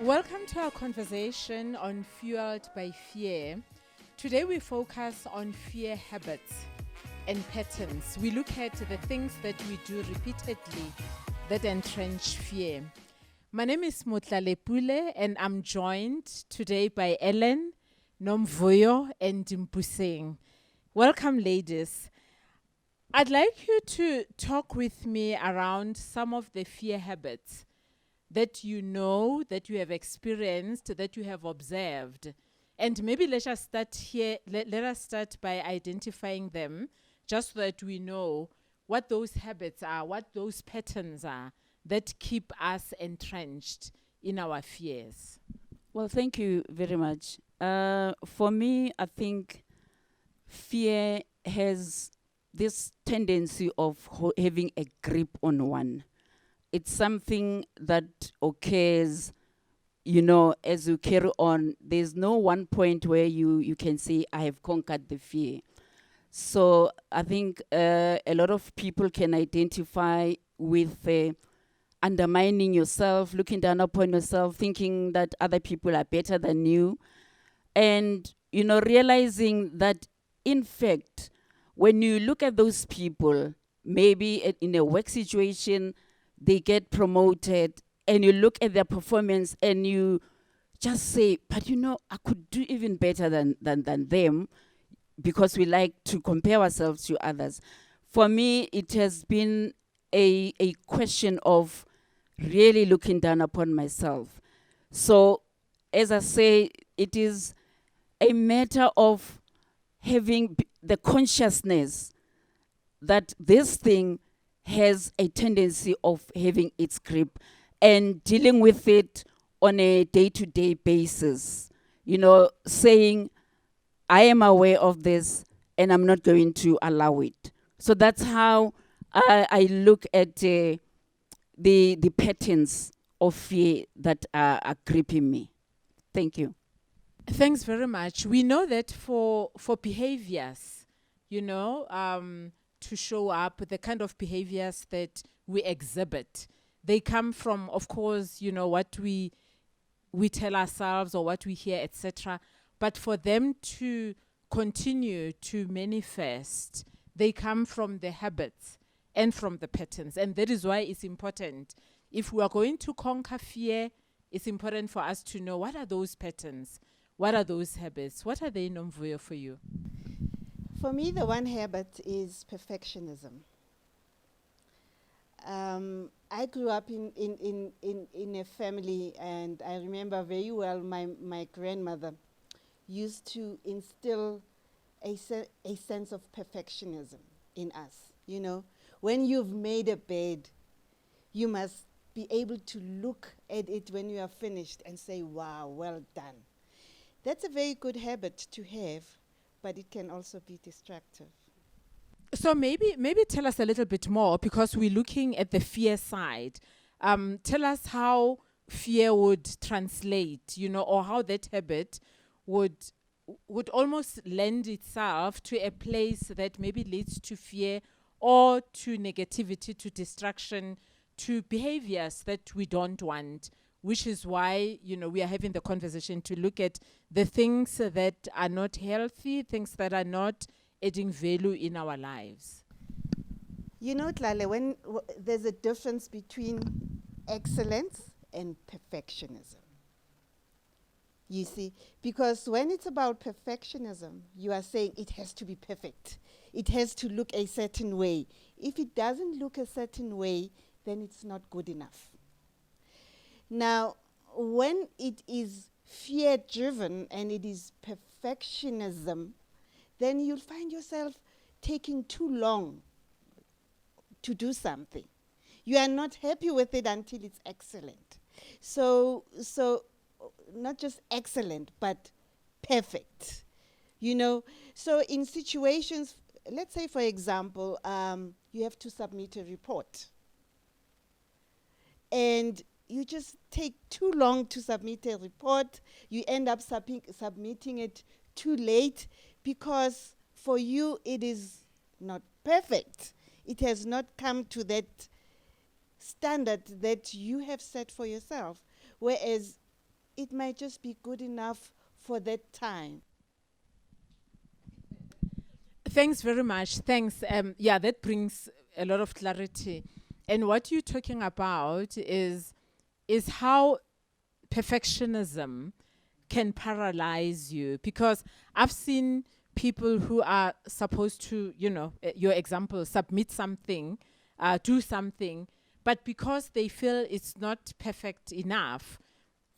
Welcome to our conversation on Fueled by Fear. Today we focus on fear habits and patterns. We look at the things that we do repeatedly that entrench fear. My name is Motla Lepule and I'm joined today by Ellen, Nomvuyo and Mpuseng. Welcome, ladies. I'd like you to talk with me around some of the fear habits that you know, that you have experienced, that you have observed. And maybe let us start here. Let us start by identifying them, just so that we know what those habits are, what those patterns are that keep us entrenched in our fears. Well, thank you very much. For me, I think fear has this tendency of having a grip on one. It's something that occurs, as you carry on. There's no one point where you can say, I have conquered the fear. So I think a lot of people can identify with undermining yourself, looking down upon yourself, thinking that other people are better than you. And, realizing that, in fact, when you look at those people, maybe in a work situation, they get promoted, and you look at their performance and you just say, but I could do even better than them, because we like to compare ourselves to others. For me, it has been a question of really looking down upon myself. So, as I say, it is a matter of having the consciousness that this thing has a tendency of having its grip and dealing with it on a day-to-day basis. Saying, I am aware of this and I'm not going to allow it. So that's how I look at the patterns of fear that are gripping me. Thank you. Thanks very much. We know that for behaviors, to show up, the kind of behaviors that we exhibit, they come from, of course, what we tell ourselves or what we hear, etc. But for them to continue to manifest, they come from the habits and from the patterns. And that is why it's important. If we are going to conquer fear, it's important for us to know what are those patterns, what are those habits, what are they, Nomvuyo, for you? For me, the one habit is perfectionism. I grew up in a family, and I remember very well my grandmother used to instill a sense of perfectionism in us. When you've made a bed, you must be able to look at it when you are finished and say, wow, well done. That's a very good habit to have, but it can also be destructive. So maybe tell us a little bit more, because we're looking at the fear side. Tell us how fear would translate, or how that habit would almost lend itself to a place that maybe leads to fear or to negativity, to destruction, to behaviors that we don't want, which is why, we are having the conversation to look at the things that are not healthy, things that are not adding value in our lives. Tlale, there's a difference between excellence and perfectionism. You see, because when it's about perfectionism, you are saying it has to be perfect. It has to look a certain way. If it doesn't look a certain way, then it's not good enough. Now, when it is fear-driven and it is perfectionism, then you'll find yourself taking too long to do something. You are not happy with it until it's excellent. So not just excellent, but perfect. So in situations, let's say, for example, you have to submit a report. And you just take too long to submit a report. You end up submitting it too late because for you it is not perfect. It has not come to that standard that you have set for yourself. Whereas it might just be good enough for that time. Thanks very much. Thanks. Yeah, that brings a lot of clarity. And what you're talking about is how perfectionism can paralyze you, because I've seen people who are supposed to, your example, submit something, do something, but because they feel it's not perfect enough,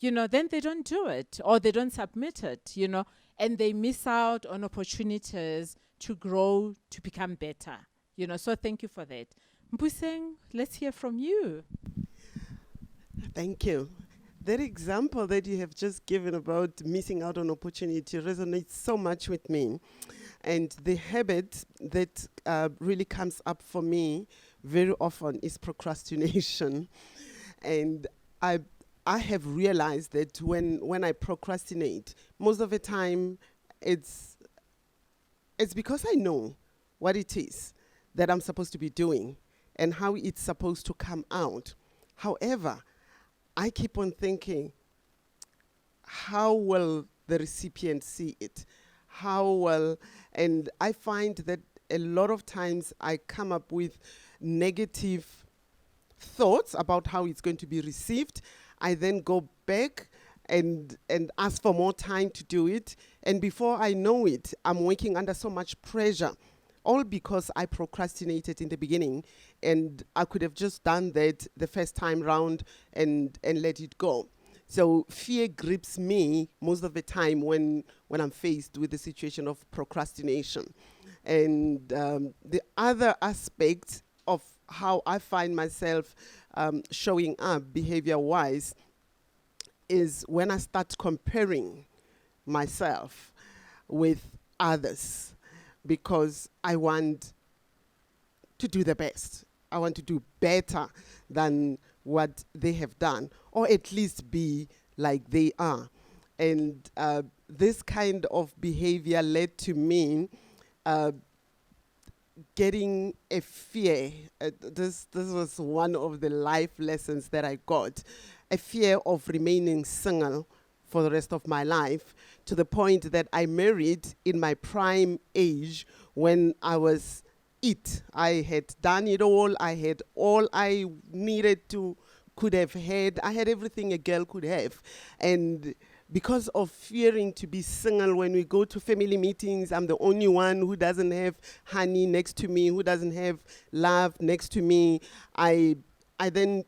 then they don't do it or they don't submit it, and they miss out on opportunities to grow, to become better, So thank you for that. Mpuseng, let's hear from you. Thank you. That example that you have just given about missing out on opportunity resonates so much with me. And the habit that really comes up for me very often is procrastination. And I have realized that when I procrastinate, most of the time it's because I know what it is that I'm supposed to be doing and how it's supposed to come out. However, I keep on thinking, how will the recipient see it? How will, and I find that a lot of times I come up with negative thoughts about how it's going to be received. I then go back and ask for more time to do it. And before I know it, I'm working under so much pressure, all because I procrastinated in the beginning, and I could have just done that the first time round and let it go. So fear grips me most of the time when I'm faced with the situation of procrastination. And the other aspect of how I find myself showing up behavior-wise is when I start comparing myself with others, because I want to do the best. I want to do better than what they have done, or at least be like they are. And this kind of behavior led to me getting a fear. This was one of the life lessons that I got, a fear of remaining single for the rest of my life, to the point that I married in my prime age when I was it. I had done it all. I had all I needed to, could have had. I had everything a girl could have. And because of fearing to be single, when we go to family meetings, I'm the only one who doesn't have honey next to me, who doesn't have love next to me. I then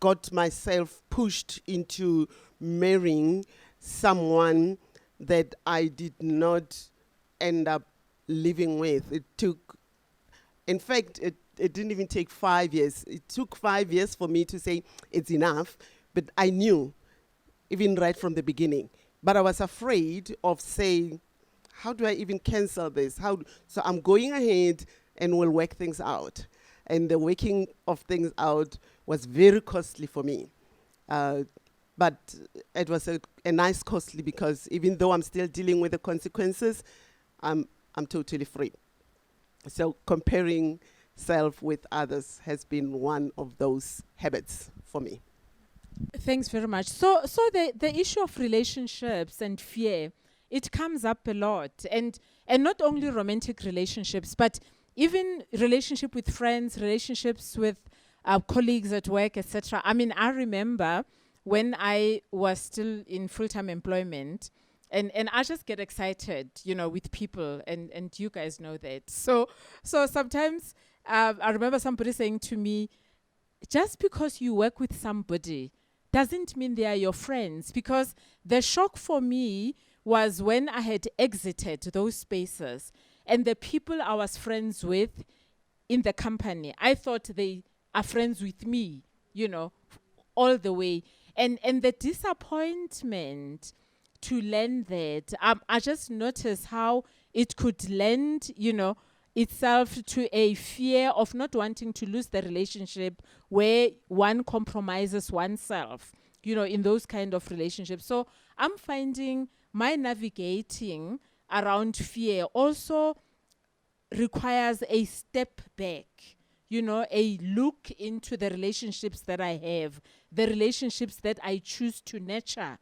got myself pushed into marrying someone that I did not end up living with. It took, in fact, it didn't even take 5 years. It took 5 years for me to say it's enough, but I knew, even right from the beginning. But I was afraid of saying, how do I even cancel this? So I'm going ahead and we'll work things out. And the working of things out was very costly for me. But it was a nice costly, because even though I'm still dealing with the consequences, I'm totally free. So comparing self with others has been one of those habits for me. Thanks very much. So the issue of relationships and fear, it comes up a lot, and not only romantic relationships, but even relationship with friends, relationships with colleagues at work, etc. I mean, I remember when I was still in full-time employment, and I just get excited, with people, and you guys know that. So sometimes I remember somebody saying to me, just because you work with somebody doesn't mean they are your friends. Because the shock for me was when I had exited those spaces, and the people I was friends with in the company, I thought they are friends with me, all the way. And the disappointment to learn that, I just noticed how it could lend, itself to a fear of not wanting to lose the relationship, where one compromises oneself, in those kind of relationships. So I'm finding my navigating around fear also requires a step back, a look into the relationships that I have, the relationships that I choose to nurture,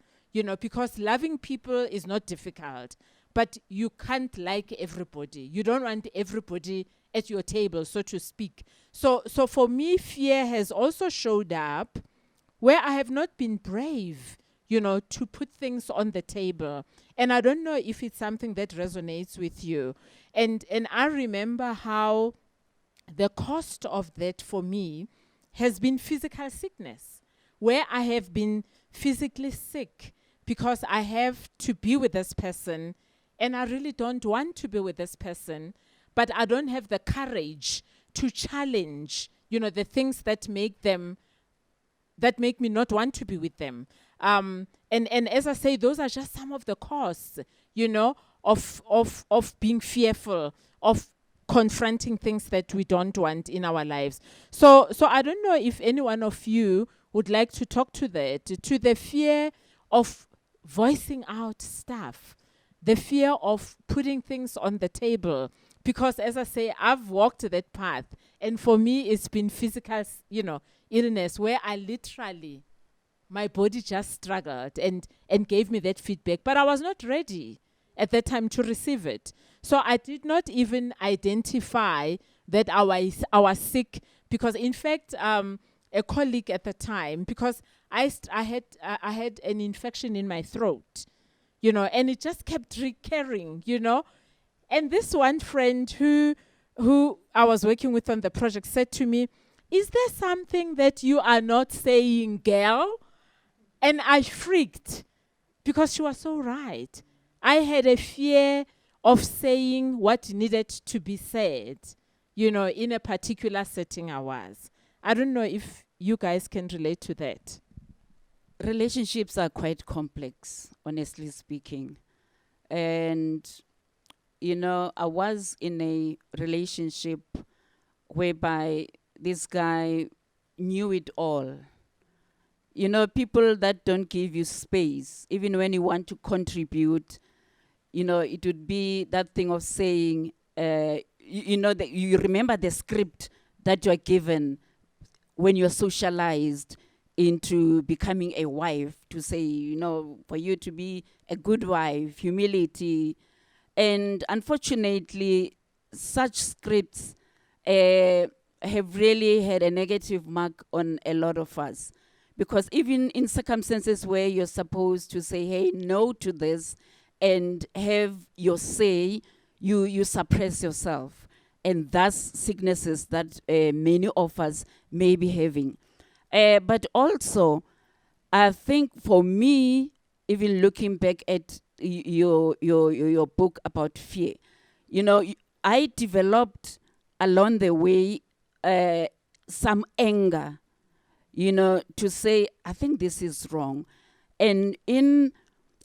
because loving people is not difficult, but you can't like everybody. You don't want everybody at your table, so to speak. So for me, fear has also showed up where I have not been brave, to put things on the table. And I don't know if it's something that resonates with you. And I remember how the cost of that for me has been physical sickness, where I have been physically sick because I have to be with this person and I really don't want to be with this person, but I don't have the courage to challenge, the things that make me not want to be with them. And as I say, those are just some of the costs, of being fearful, of confronting things that we don't want in our lives. So I don't know if any one of you would like to talk to that, to the fear of voicing out stuff, the fear of putting things on the table. Because as I say, I've walked that path. And for me, it's been physical, illness where I literally, my body just struggled and gave me that feedback. But I was not ready at that time to receive it. So I did not even identify that I was sick, because in fact, a colleague at the time, because I had an infection in my throat, and it just kept recurring, And this one friend who I was working with on the project said to me, "Is there something that you are not saying, girl?" And I freaked because she was so right. I had a fear of saying what needed to be said, in a particular setting I was. I don't know if you guys can relate to that. Relationships are quite complex, honestly speaking. And, I was in a relationship whereby this guy knew it all. People that don't give you space, even when you want to contribute, it would be that thing of saying, that you remember the script that you are given when you're socialized into becoming a wife, to say, for you to be a good wife, humility. And unfortunately, such scripts have really had a negative mark on a lot of us. Because even in circumstances where you're supposed to say, hey, no to this, and have your say, you suppress yourself. And thus sicknesses that many of us may be having. But also, I think for me, even looking back at your book about fear, I developed along the way some anger, to say, I think this is wrong. And in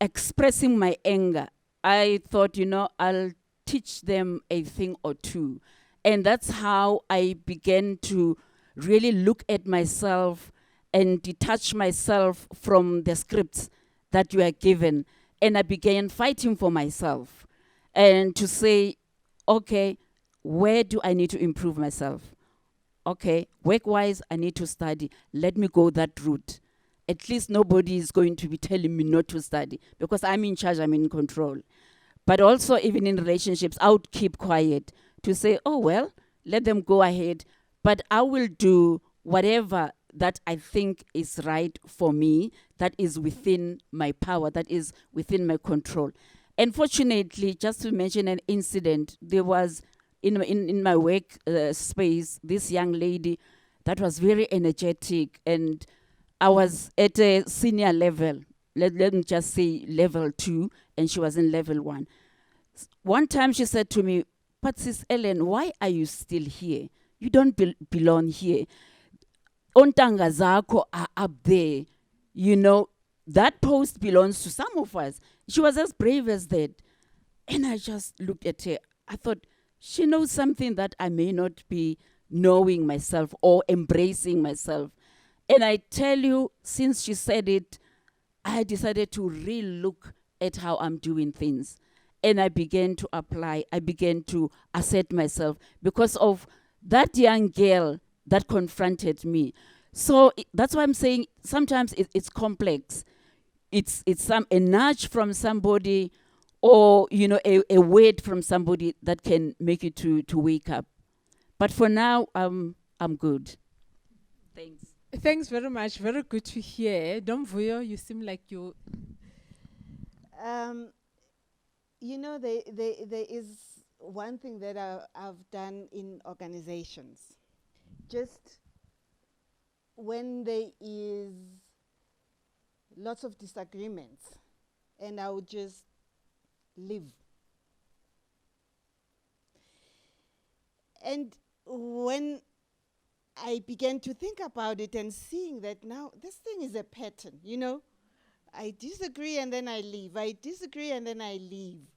expressing my anger, I thought, I'll teach them a thing or two. And that's how I began to really look at myself and detach myself from the scripts that you are given. And I began fighting for myself and to say, okay, where do I need to improve myself? Okay, work-wise, I need to study. Let me go that route. At least nobody is going to be telling me not to study because I'm in charge, I'm in control. But also, even in relationships, I would keep quiet to say, oh, well, let them go ahead. But I will do whatever that I think is right for me, that is within my power, that is within my control. Unfortunately, just to mention an incident, there was in my work space, this young lady that was very energetic, and I was at a senior level, let me just say level 2, and she was in level 1. One time she said to me, but Sis Ellen, why are you still here? You don't belong here. Ontanga zako are up there. That post belongs to some of us. She was as brave as that. And I just looked at her. I thought, she knows something that I may not be knowing myself or embracing myself. And I tell you, since she said it, I decided to re-look at how I'm doing things. And I began to apply. I began to assert myself because of that young girl that confronted me. So that's why I'm saying sometimes it's complex. It's a nudge from somebody, or a word from somebody that can make you to wake up. But for now, I'm good. Thanks. Thanks very much. Very good to hear. Domvuyo, you seem like you. There is one thing that I've done in organizations. Just when there is lots of disagreements, and I would just leave. And when I began to think about it and seeing that now this thing is a pattern, I disagree and then I leave. I disagree and then I leave.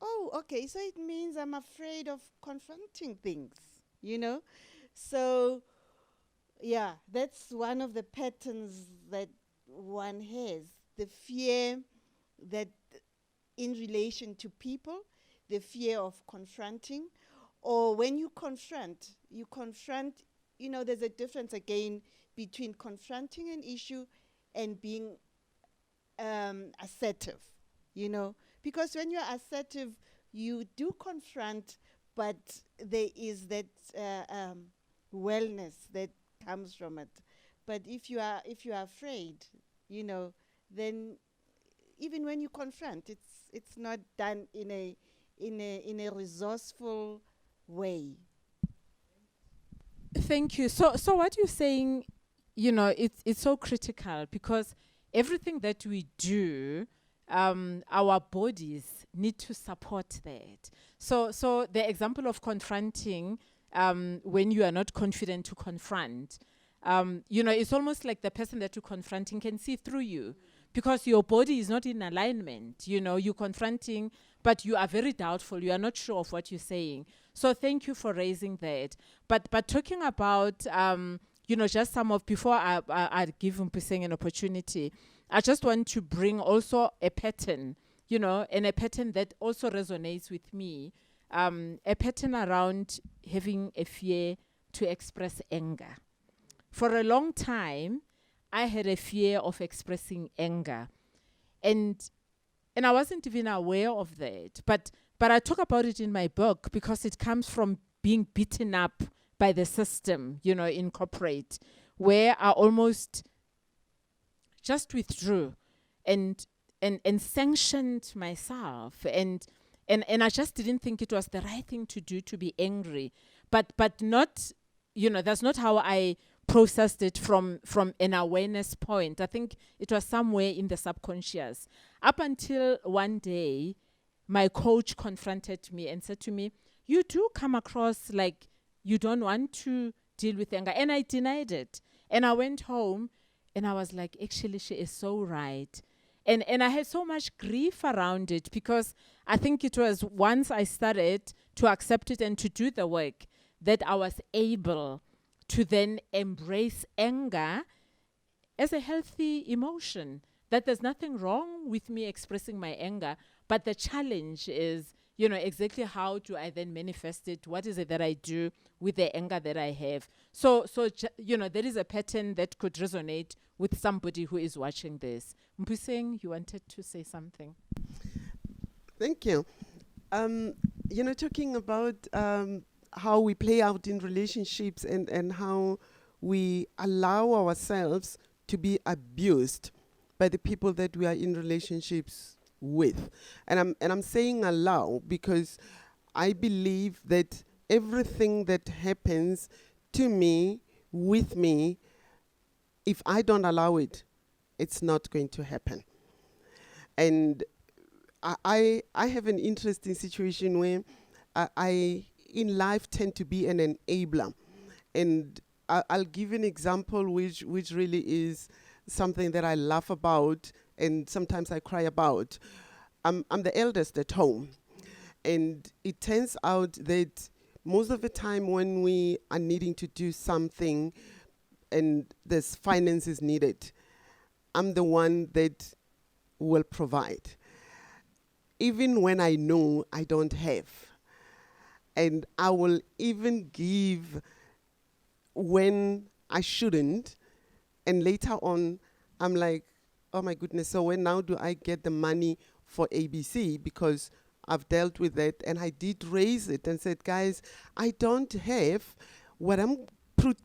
Oh, okay, so it means I'm afraid of confronting things, So, yeah, that's one of the patterns that one has. The fear that in relation to people, the fear of confronting, or when you confront, there's a difference again between confronting an issue and being assertive, because when you're assertive, you do confront, but there is that wellness that comes from it. But if you are afraid, then even when you confront, it's not done in a resourceful way. Thank you. So what you're saying, it's so critical because everything that we do, our bodies need to support that. So the example of confronting, when you are not confident to confront, it's almost like the person that you're confronting can see through you because your body is not in alignment. You're confronting, but you are very doubtful. You are not sure of what you're saying. So thank you for raising that. But talking about, just some of, before I give Mpiseng an opportunity, I just want to bring also a pattern, and a pattern that also resonates with me, a pattern around having a fear to express anger. For a long time, I had a fear of expressing anger. And I wasn't even aware of that. But I talk about it in my book because it comes from being beaten up by the system, in corporate, where I almost just withdrew and sanctioned myself. And I just didn't think it was the right thing to do, to be angry. But not, that's not how I processed it from an awareness point. I think it was somewhere in the subconscious. Up until one day, my coach confronted me and said to me, "You do come across like you don't want to deal with anger." And I denied it. And I went home and I was like, actually, she is so right. And I had so much grief around it because I think it was once I started to accept it and to do the work that I was able to then embrace anger as a healthy emotion. That there's nothing wrong with me expressing my anger, but the challenge is, exactly how do I then manifest it? What is it that I do with the anger that I have? So there is a pattern that could resonate with somebody who is watching this. Mpiseng, you wanted to say something? Thank you. Talking about how we play out in relationships and how we allow ourselves to be abused by the people that we are in relationships with. And I'm saying allow because I believe that everything that happens to me, with me, if I don't allow it, it's not going to happen. And I have an interesting situation where I in life tend to be an enabler. And I'll give you an example which really is something that I laugh about and sometimes I cry about. I'm the eldest at home. And it turns out that most of the time when we are needing to do something and there's finances needed, I'm the one that will provide. Even when I know I don't have. And I will even give when I shouldn't. And later on, I'm like, oh my goodness, so when now do I get the money for ABC? Because I've dealt with it, and I did raise it and said, guys, I don't have what I'm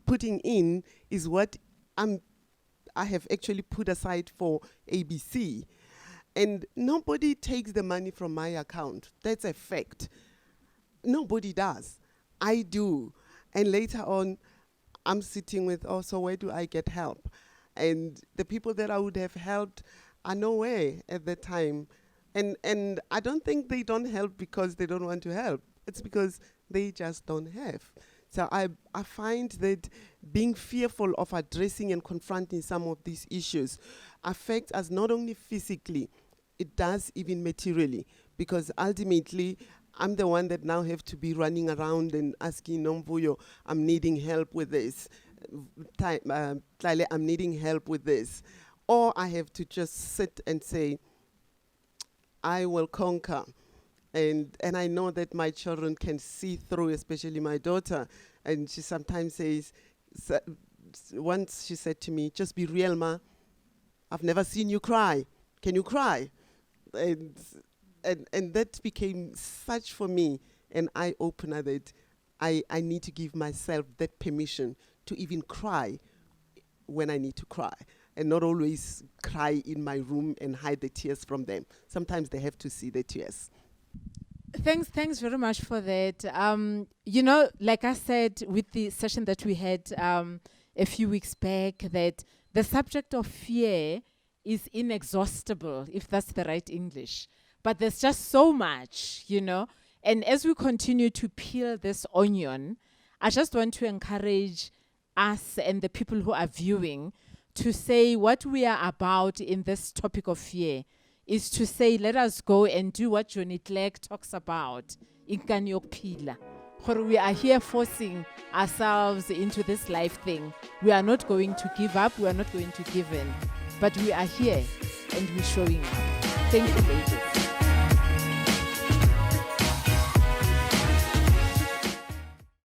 putting in is what I have actually put aside for ABC. And nobody takes the money from my account. That's a fact. Nobody does. I do. And later on, I'm sitting with, oh, so where do I get help? And the people that I would have helped are nowhere at that time. And I don't think they don't help because they don't want to help. It's because they just don't have. So I find that being fearful of addressing and confronting some of these issues affects us not only physically, it does even materially, because ultimately I'm the one that now have to be running around and asking Nomvuyo, I'm needing help with this. Tlale, I'm needing help with this. Or I have to just sit and say, I will conquer. And I know that my children can see through, especially my daughter. And she sometimes says, once she said to me, just be real, ma. I've never seen you cry. Can you cry? And that became such for me an eye-opener that I need to give myself that permission to even cry when I need to cry, and not always cry in my room and hide the tears from them. Sometimes they have to see the tears. Thanks very much for that. You know, like I said with the session that we had a few weeks back, that the subject of fear is inexhaustible, if that's the right English. But there's just so much, you know. And as we continue to peel this onion, I just want to encourage us and the people who are viewing to say what we are about in this topic of fear is to say, let us go and do what Johnny Clegg talks about. We are here forcing ourselves into this life thing. We are not going to give up. We are not going to give in. But we are here and we're showing up. Thank you, ladies.